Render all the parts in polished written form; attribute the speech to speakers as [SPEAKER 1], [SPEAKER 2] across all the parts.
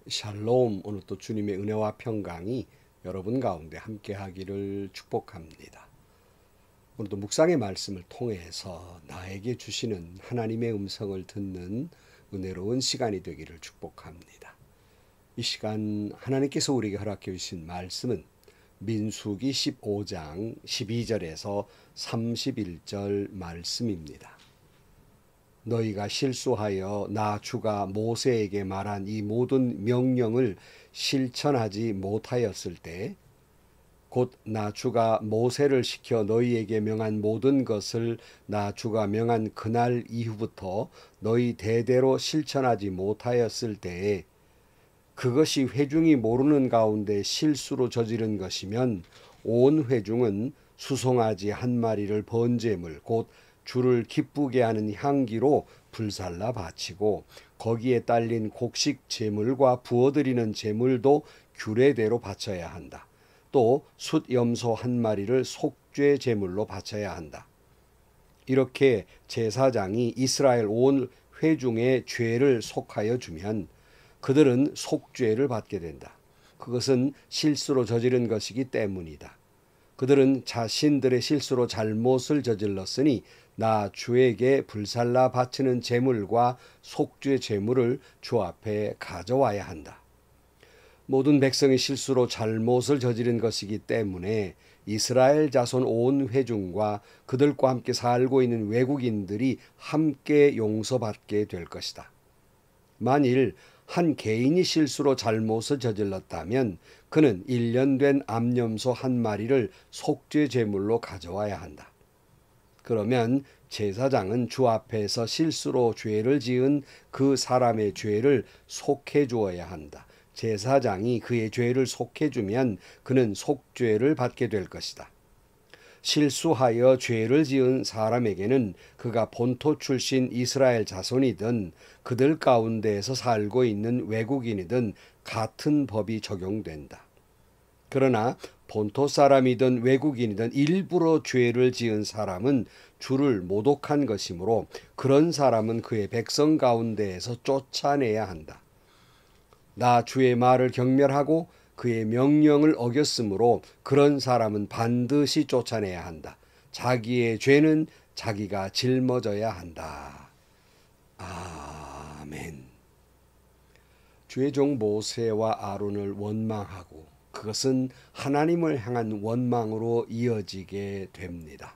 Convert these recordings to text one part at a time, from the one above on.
[SPEAKER 1] 샬롬. 오늘 또 주님의 은혜와 평강이 여러분 가운데 함께 하기를 축복합니다. 오늘도 묵상의 말씀을 통해서 나에게 주시는 하나님의 음성을 듣는 은혜로운 시간이 되기를 축복합니다. 이 시간 하나님께서 우리에게 허락해 주신 말씀은 민수기 15장 12절에서 31절 말씀입니다. 너희가 실수하여 나 주가 모세에게 말한 이 모든 명령을 실천하지 못하였을 때 곧 나 주가 모세를 시켜 너희에게 명한 모든 것을 나 주가 명한 그날 이후부터 너희 대대로 실천하지 못하였을 때에 그것이 회중이 모르는 가운데 실수로 저지른 것이면 온 회중은 수송아지 한 마리를 번제물 곧 주를 기쁘게 하는 향기로 불살라 바치고 거기에 딸린 곡식 제물과 부어드리는 제물도 규례대로 바쳐야 한다. 또 숫염소 한 마리를 속죄 제물로 바쳐야 한다. 이렇게 제사장이 이스라엘 온 회중의 죄를 속하여 주면 그들은 속죄를 받게 된다. 그것은 실수로 저지른 것이기 때문이다. 그들은 자신들의 실수로 잘못을 저질렀으니 나 주에게 불살라 바치는 제물과 속죄 제물을 주 앞에 가져와야 한다. 모든 백성이 실수로 잘못을 저지른 것이기 때문에 이스라엘 자손 온 회중과 그들과 함께 살고 있는 외국인들이 함께 용서받게 될 것이다. 만일 한 개인이 실수로 잘못을 저질렀다면 그는 1년 된 암염소 한 마리를 속죄 제물로 가져와야 한다. 그러면 제사장은 주 앞에서 실수로 죄를 지은 그 사람의 죄를 속해 주어야 한다. 제사장이 그의 죄를 속해 주면 그는 속죄를 받게 될 것이다. 실수하여 죄를 지은 사람에게는 그가 본토 출신 이스라엘 자손이든 그들 가운데에서 살고 있는 외국인이든 같은 법이 적용된다. 그러나 본토 사람이든 외국인이든 일부러 죄를 지은 사람은 주를 모독한 것이므로 그런 사람은 그의 백성 가운데에서 쫓아내야 한다. 나 주의 말을 경멸하고 그의 명령을 어겼으므로 그런 사람은 반드시 쫓아내야 한다. 자기의 죄는 자기가 짊어져야 한다. 아멘. 주의 종 모세와 아론을 원망하고 그것은 하나님을 향한 원망으로 이어지게 됩니다.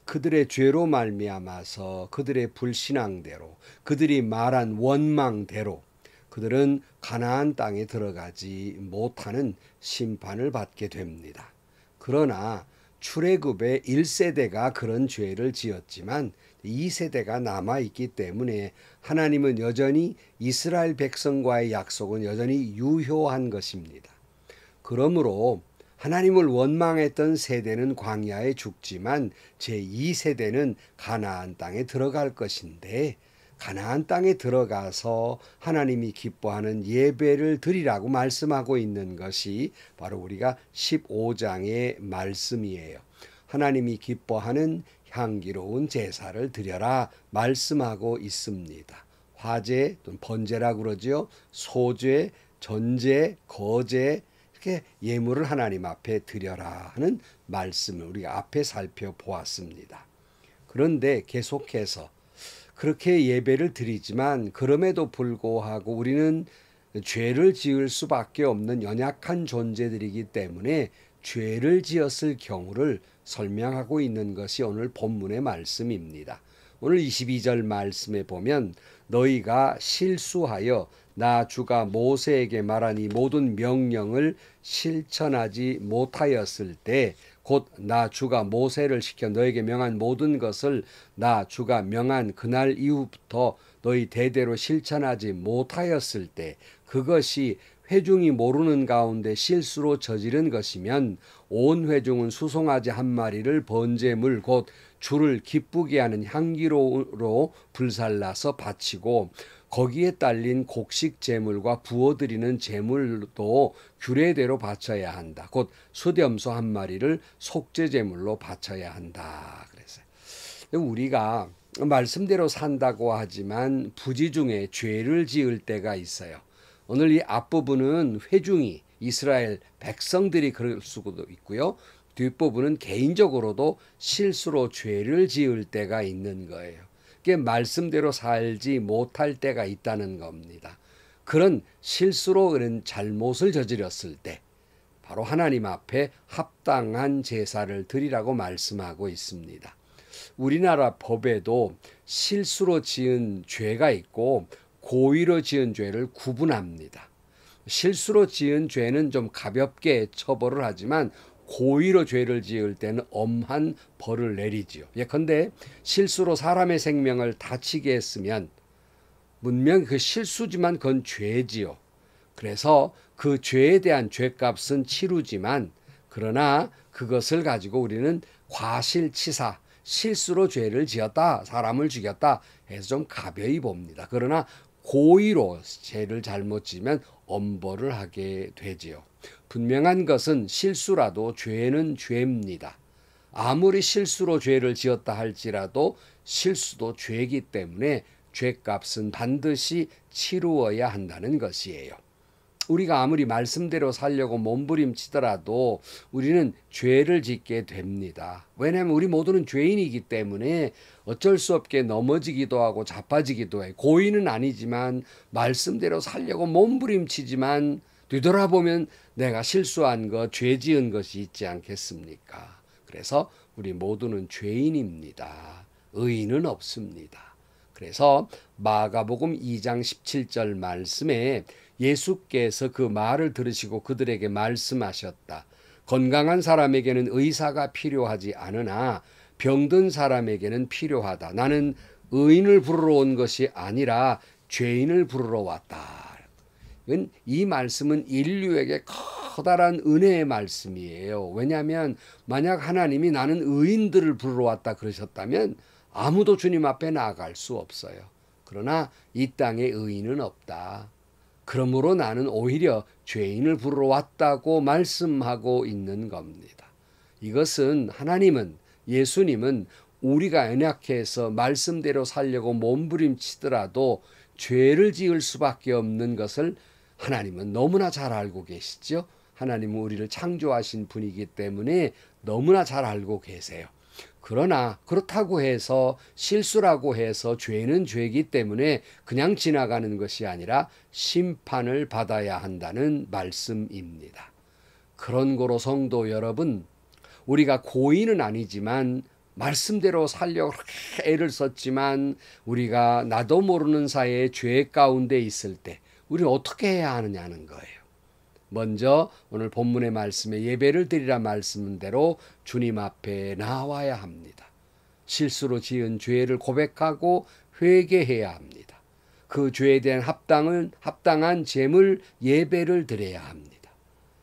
[SPEAKER 1] 그들의 죄로 말미암아서 그들의 불신앙대로 그들이 말한 원망대로 그들은 가나안 땅에 들어가지 못하는 심판을 받게 됩니다. 그러나 출애굽의 1세대가 그런 죄를 지었지만 2세대가 남아있기 때문에 하나님은 여전히 이스라엘 백성과의 약속은 여전히 유효한 것입니다. 그러므로 하나님을 원망했던 세대는 광야에 죽지만 제2세대는 가나안 땅에 들어갈 것인데 가나안 땅에 들어가서 하나님이 기뻐하는 예배를 드리라고 말씀하고 있는 것이 바로 우리가 15장의 말씀이에요. 하나님이 기뻐하는 향기로운 제사를 드려라 말씀하고 있습니다. 화제 또는 번제라고 그러죠. 소제, 전제, 거제 이렇게 예물을 하나님 앞에 드려라 하는 말씀을 우리가 앞에 살펴보았습니다. 그런데 계속해서 그렇게 예배를 드리지만 그럼에도 불구하고 우리는 죄를 지을 수밖에 없는 연약한 존재들이기 때문에 죄를 지었을 경우를 설명하고 있는 것이 오늘 본문의 말씀입니다. 오늘 22절 말씀에 보면 너희가 실수하여 나 주가 모세에게 말한 이 모든 명령을 실천하지 못하였을 때 곧 나 주가 모세를 시켜 너에게 명한 모든 것을 나 주가 명한 그날 이후부터 너희 대대로 실천하지 못하였을 때 그것이 회중이 모르는 가운데 실수로 저지른 것이면 온 회중은 수송아지 한 마리를 번제물 곧 주를 기쁘게 하는 향기로 불살라서 바치고 거기에 딸린 곡식 제물과 부어드리는 제물도 규례대로 바쳐야 한다. 곧 숫염소 한 마리를 속죄 제물로 바쳐야 한다. 그랬어요. 우리가 말씀대로 산다고 하지만 부지 중에 죄를 지을 때가 있어요. 오늘 이 앞부분은 회중이 이스라엘 백성들이 그럴 수도 있고요. 뒷부분은 개인적으로도 실수로 죄를 지을 때가 있는 거예요. 그게 말씀대로 살지 못할 때가 있다는 겁니다. 그런 실수로 그런 잘못을 저질렀을 때 바로 하나님 앞에 합당한 제사를 드리라고 말씀하고 있습니다. 우리나라 법에도 실수로 지은 죄가 있고 고의로 지은 죄를 구분합니다. 실수로 지은 죄는 좀 가볍게 처벌을 하지만 고의로 죄를 지을 때는 엄한 벌을 내리지요. 예컨대 실수로 사람의 생명을 다치게 했으면 분명 그 실수지만 그건 죄지요. 그래서 그 죄에 대한 죄값은 치르지만 그러나 그것을 가지고 우리는 과실치사, 실수로 죄를 지었다, 사람을 죽였다 해서 좀 가벼이 봅니다. 그러나 고의로 죄를 잘못 지면 엄벌을 하게 되지요. 분명한 것은 실수라도 죄는 죄입니다. 아무리 실수로 죄를 지었다 할지라도 실수도 죄이기 때문에 죄값은 반드시 치루어야 한다는 것이에요. 우리가 아무리 말씀대로 살려고 몸부림치더라도 우리는 죄를 짓게 됩니다. 왜냐하면 우리 모두는 죄인이기 때문에 어쩔 수 없게 넘어지기도 하고 자빠지기도 해요. 고의는 아니지만 말씀대로 살려고 몸부림치지만 뒤돌아보면 내가 실수한 것, 죄 지은 것이 있지 않겠습니까? 그래서 우리 모두는 죄인입니다. 의인은 없습니다. 그래서 마가복음 2장 17절 말씀에 예수께서 그 말을 들으시고 그들에게 말씀하셨다. 건강한 사람에게는 의사가 필요하지 않으나 병든 사람에게는 필요하다. 나는 의인을 부르러 온 것이 아니라 죄인을 부르러 왔다. 이 말씀은 인류에게 커다란 은혜의 말씀이에요. 왜냐하면 만약 하나님이 나는 의인들을 부르러 왔다 그러셨다면 아무도 주님 앞에 나아갈 수 없어요. 그러나 이 땅에 의인은 없다. 그러므로 나는 오히려 죄인을 부르러 왔다고 말씀하고 있는 겁니다. 이것은 하나님은, 예수님은 우리가 연약해서 말씀대로 살려고 몸부림치더라도 죄를 지을 수밖에 없는 것을 하나님은 너무나 잘 알고 계시죠. 하나님은 우리를 창조하신 분이기 때문에 너무나 잘 알고 계세요. 그러나 그렇다고 해서 실수라고 해서 죄는 죄이기 때문에 그냥 지나가는 것이 아니라 심판을 받아야 한다는 말씀입니다. 그런 거로 성도 여러분, 우리가 고의는 아니지만 말씀대로 살려고 그렇게 애를 썼지만 우리가 나도 모르는 사이에 죄 가운데 있을 때 우리는 어떻게 해야 하느냐는 거예요. 먼저 오늘 본문의 말씀에 예배를 드리라 말씀은 대로 주님 앞에 나와야 합니다. 실수로 지은 죄를 고백하고 회개해야 합니다. 그 죄에 대한 합당한 제물 예배를 드려야 합니다.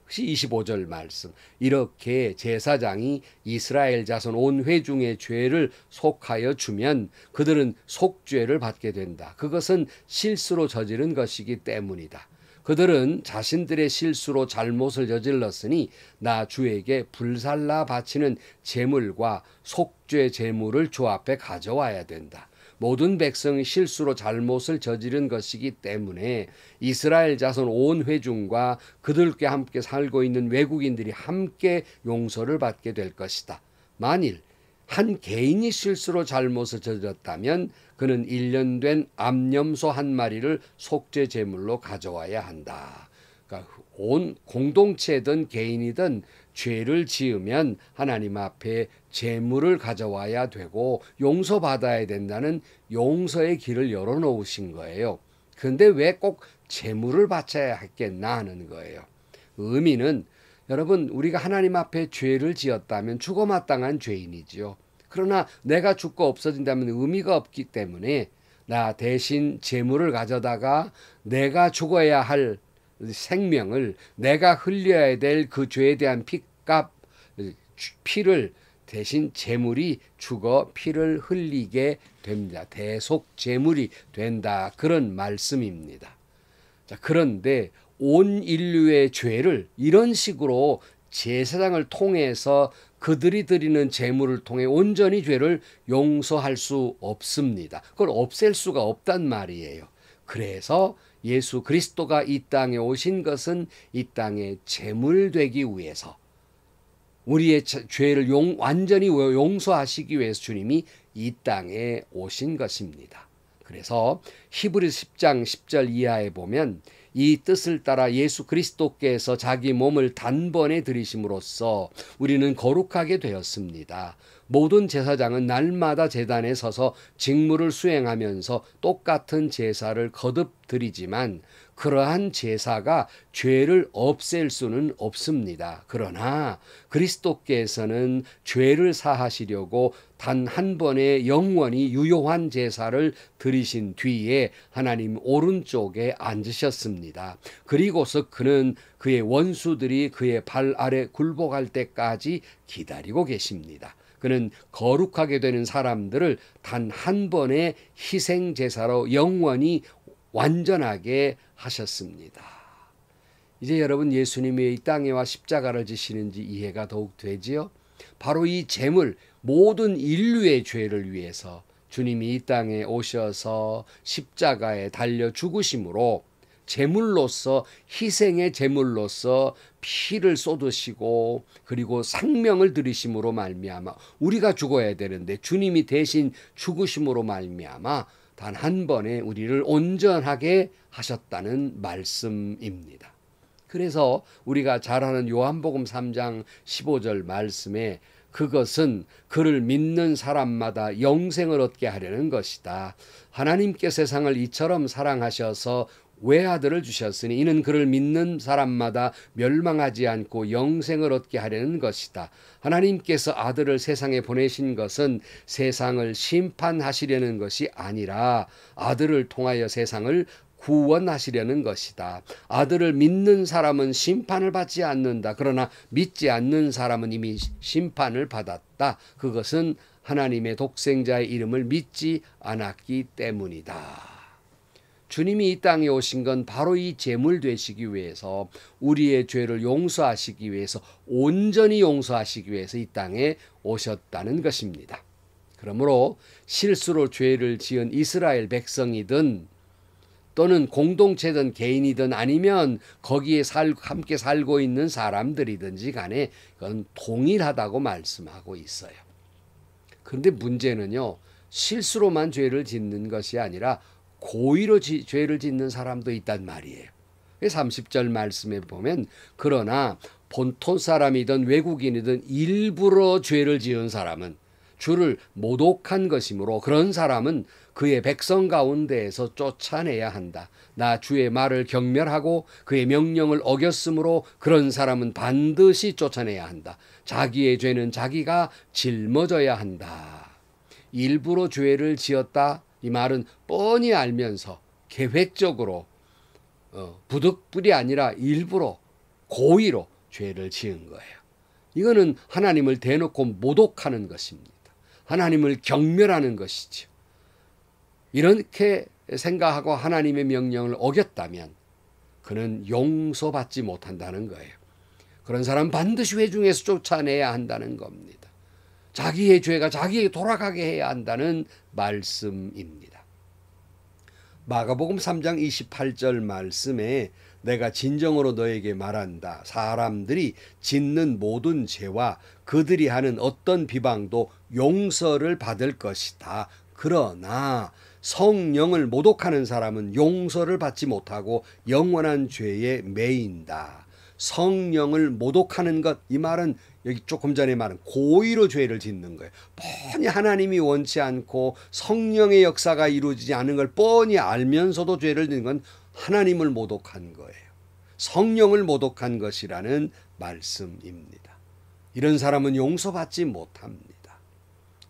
[SPEAKER 1] 25절 말씀, 이렇게 제사장이 이스라엘 자손 온 회중의 죄를 속하여 주면 그들은 속죄를 받게 된다. 그것은 실수로 저지른 것이기 때문이다. 그들은 자신들의 실수로 잘못을 저질렀으니 나 주에게 불살라 바치는 제물과 속죄 제물을 주 앞에 가져와야 된다. 모든 백성이 실수로 잘못을 저지른 것이기 때문에 이스라엘 자손 온 회중과 그들과 함께 살고 있는 외국인들이 함께 용서를 받게 될 것이다. 만일 한 개인이 실수로 잘못을 저질렀다면 그는 1년 된 암염소 한 마리를 속죄 제물로 가져와야 한다. 그러니까 온 공동체든 개인이든 죄를 지으면 하나님 앞에 제물을 가져와야 되고 용서받아야 된다는 용서의 길을 열어놓으신 거예요. 그런데 왜 꼭 제물을 바쳐야 했겠나 하는 거예요. 의미는 여러분, 우리가 하나님 앞에 죄를 지었다면 죽어마땅한 죄인이지요. 그러나 내가 죽고 없어진다면 의미가 없기 때문에 나 대신 제물을 가져다가 내가 죽어야 할 생명을, 내가 흘려야 될 그 죄에 대한 피를 대신 제물이 죽어 피를 흘리게 됩니다. 대속 제물이 된다. 그런 말씀입니다. 자, 그런데 온 인류의 죄를 이런 식으로 제사장을 통해서 그들이 드리는 제물을 통해 온전히 죄를 용서할 수 없습니다. 그걸 없앨 수가 없단 말이에요. 그래서 예수 그리스도가 이 땅에 오신 것은 이 땅에 제물 되기 위해서, 우리의 죄를 완전히 용서하시기 위해서 주님이 이 땅에 오신 것입니다. 그래서 히브리서 10장 10절 이하에 보면 이 뜻을 따라 예수 그리스도께서 자기 몸을 단번에 들이심으로써 우리는 거룩하게 되었습니다. 모든 제사장은 날마다 제단에 서서 직무를 수행하면서 똑같은 제사를 거듭 드리지만 그러한 제사가 죄를 없앨 수는 없습니다. 그러나 그리스도께서는 죄를 사하시려고 단 한 번의 영원히 유효한 제사를 드리신 뒤에 하나님 오른쪽에 앉으셨습니다. 그리고서 그는 그의 원수들이 그의 발 아래 굴복할 때까지 기다리고 계십니다. 그는 거룩하게 되는 사람들을 단 한 번의 희생 제사로 영원히 완전하게 하셨습니다. 이제 여러분, 예수님이 이 땅에 와 십자가를 지시는지 이해가 더욱 되지요? 바로 이 제물, 모든 인류의 죄를 위해서 주님이 이 땅에 오셔서 십자가에 달려 죽으심으로 제물로서, 희생의 제물로서 피를 쏟으시고 그리고 생명을 들이심으로 말미암아 우리가 죽어야 되는데 주님이 대신 죽으심으로 말미암아 단 한 번에 우리를 온전하게 하셨다는 말씀입니다. 그래서 우리가 잘 아는 요한복음 3장 15절 말씀에 그것은 그를 믿는 사람마다 영생을 얻게 하려는 것이다. 하나님께 세상을 이처럼 사랑하셔서 외아들을 주셨으니 이는 그를 믿는 사람마다 멸망하지 않고 영생을 얻게 하려는 것이다. 하나님께서 아들을 세상에 보내신 것은 세상을 심판하시려는 것이 아니라 아들을 통하여 세상을 구원하시려는 것이다. 아들을 믿는 사람은 심판을 받지 않는다. 그러나 믿지 않는 사람은 이미 심판을 받았다. 그것은 하나님의 독생자의 이름을 믿지 않았기 때문이다. 주님이 이 땅에 오신 건 바로 이 제물 되시기 위해서, 우리의 죄를 용서하시기 위해서, 온전히 용서하시기 위해서 이 땅에 오셨다는 것입니다. 그러므로 실수로 죄를 지은 이스라엘 백성이든 또는 공동체든 개인이든 아니면 거기에 함께 살고 있는 사람들이든지 간에 그건 동일하다고 말씀하고 있어요. 그런데 문제는요, 실수로만 죄를 짓는 것이 아니라 고의로 죄를 짓는 사람도 있단 말이에요. 30절 말씀에 보면 그러나 본토 사람이든 외국인이든 일부러 죄를 지은 사람은 주를 모독한 것이므로 그런 사람은 그의 백성 가운데에서 쫓아내야 한다. 나 주의 말을 경멸하고 그의 명령을 어겼으므로 그런 사람은 반드시 쫓아내야 한다. 자기의 죄는 자기가 짊어져야 한다. 일부러 죄를 지었다. 이 말은 뻔히 알면서 계획적으로 부득불이 아니라 일부러 고의로 죄를 지은 거예요. 이거는 하나님을 대놓고 모독하는 것입니다. 하나님을 경멸하는 것이죠. 이렇게 생각하고 하나님의 명령을 어겼다면 그는 용서받지 못한다는 거예요. 그런 사람 반드시 회중에서 쫓아내야 한다는 겁니다. 자기의 죄가 자기에게 돌아가게 해야 한다는 말씀입니다. 마가복음 3장 28절 말씀에 내가 진정으로 너에게 말한다. 사람들이 짓는 모든 죄와 그들이 하는 어떤 비방도 용서를 받을 것이다. 그러나 성령을 모독하는 사람은 용서를 받지 못하고 영원한 죄에 매인다. 성령을 모독하는 것, 이 말은 여기 조금 전에 말한 고의로 죄를 짓는 거예요. 뻔히 하나님이 원치 않고 성령의 역사가 이루어지지 않은 걸 뻔히 알면서도 죄를 짓는 건 하나님을 모독한 거예요. 성령을 모독한 것이라는 말씀입니다. 이런 사람은 용서받지 못합니다.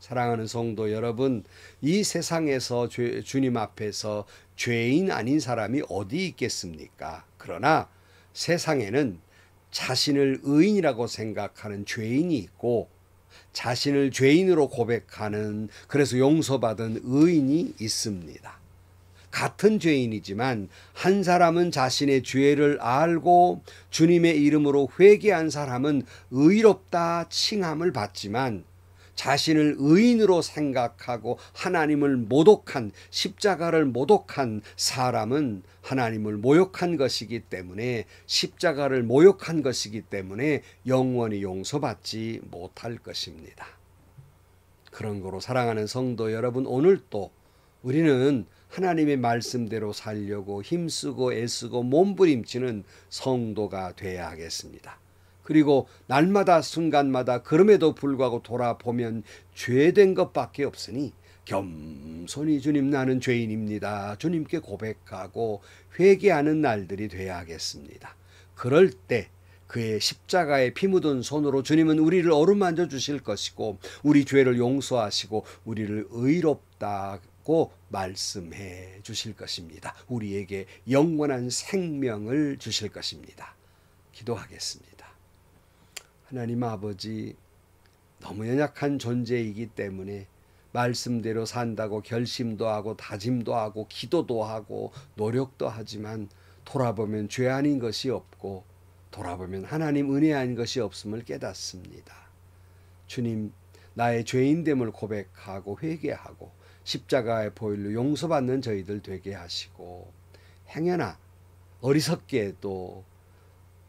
[SPEAKER 1] 사랑하는 성도 여러분, 이 세상에서 주님 앞에서 죄인 아닌 사람이 어디 있겠습니까? 그러나 세상에는 자신을 의인이라고 생각하는 죄인이 있고 자신을 죄인으로 고백하는, 그래서 용서받은 의인이 있습니다. 같은 죄인이지만 한 사람은 자신의 죄를 알고 주님의 이름으로 회개한 사람은 의롭다 칭함을 받지만 자신을 의인으로 생각하고 하나님을 모독한, 십자가를 모독한 사람은 하나님을 모욕한 것이기 때문에, 십자가를 모욕한 것이기 때문에 영원히 용서받지 못할 것입니다. 그런 거로 사랑하는 성도 여러분, 오늘 또 우리는 하나님의 말씀대로 살려고 힘쓰고 애쓰고 몸부림치는 성도가 되어야 하겠습니다. 그리고 날마다 순간마다 그럼에도 불구하고 돌아보면 죄된 것밖에 없으니 겸손히 주님, 나는 죄인입니다, 주님께 고백하고 회개하는 날들이 되어야 하겠습니다. 그럴 때 그의 십자가에 피 묻은 손으로 주님은 우리를 어루만져 주실 것이고, 우리 죄를 용서하시고 우리를 의롭다고 말씀해 주실 것입니다. 우리에게 영원한 생명을 주실 것입니다. 기도하겠습니다. 하나님 아버지, 너무 연약한 존재이기 때문에 말씀대로 산다고 결심도 하고 다짐도 하고 기도도 하고 노력도 하지만 돌아보면 죄 아닌 것이 없고, 돌아보면 하나님 은혜 아닌 것이 없음을 깨닫습니다. 주님, 나의 죄인됨을 고백하고 회개하고 십자가의 보혈로 용서받는 저희들 되게 하시고, 행여나 어리석게도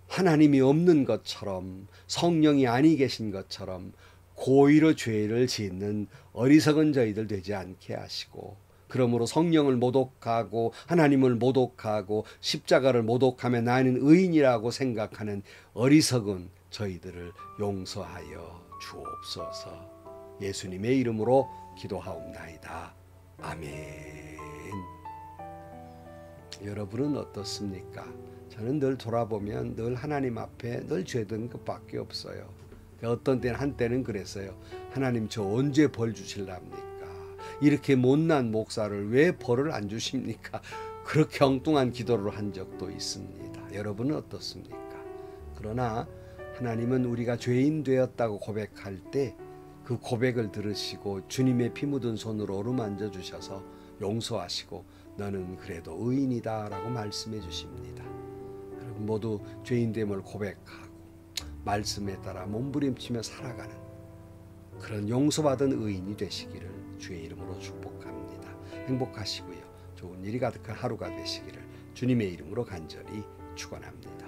[SPEAKER 1] 하나님이 없는 것처럼, 성령이 아니 계신 것처럼 고의로 죄를 짓는 어리석은 저희들 되지 않게 하시고, 그러므로 성령을 모독하고 하나님을 모독하고 십자가를 모독하며 나는 의인이라고 생각하는 어리석은 저희들을 용서하여 주옵소서. 예수님의 이름으로 기도하옵나이다. 아멘. 여러분은 어떻습니까? 저는 늘 돌아보면 늘 하나님 앞에 늘 죄든 것밖에 없어요. 어떤 때는 한때는 그랬어요. 하나님, 저 언제 벌 주실랍니까? 이렇게 못난 목사를 왜 벌을 안 주십니까? 그렇게 엉뚱한 기도를 한 적도 있습니다. 여러분은 어떻습니까? 그러나 하나님은 우리가 죄인 되었다고 고백할 때 그 고백을 들으시고 주님의 피 묻은 손으로 어루만져 주셔서 용서하시고 너는 그래도 의인이다 라고 말씀해 주십니다. 여러분 모두 죄인됨을 고백하고 말씀에 따라 몸부림치며 살아가는 그런 용서받은 의인이 되시기를 주의 이름으로 축복합니다. 행복하시고요, 좋은 일이 가득한 하루가 되시기를 주님의 이름으로 간절히 축원합니다.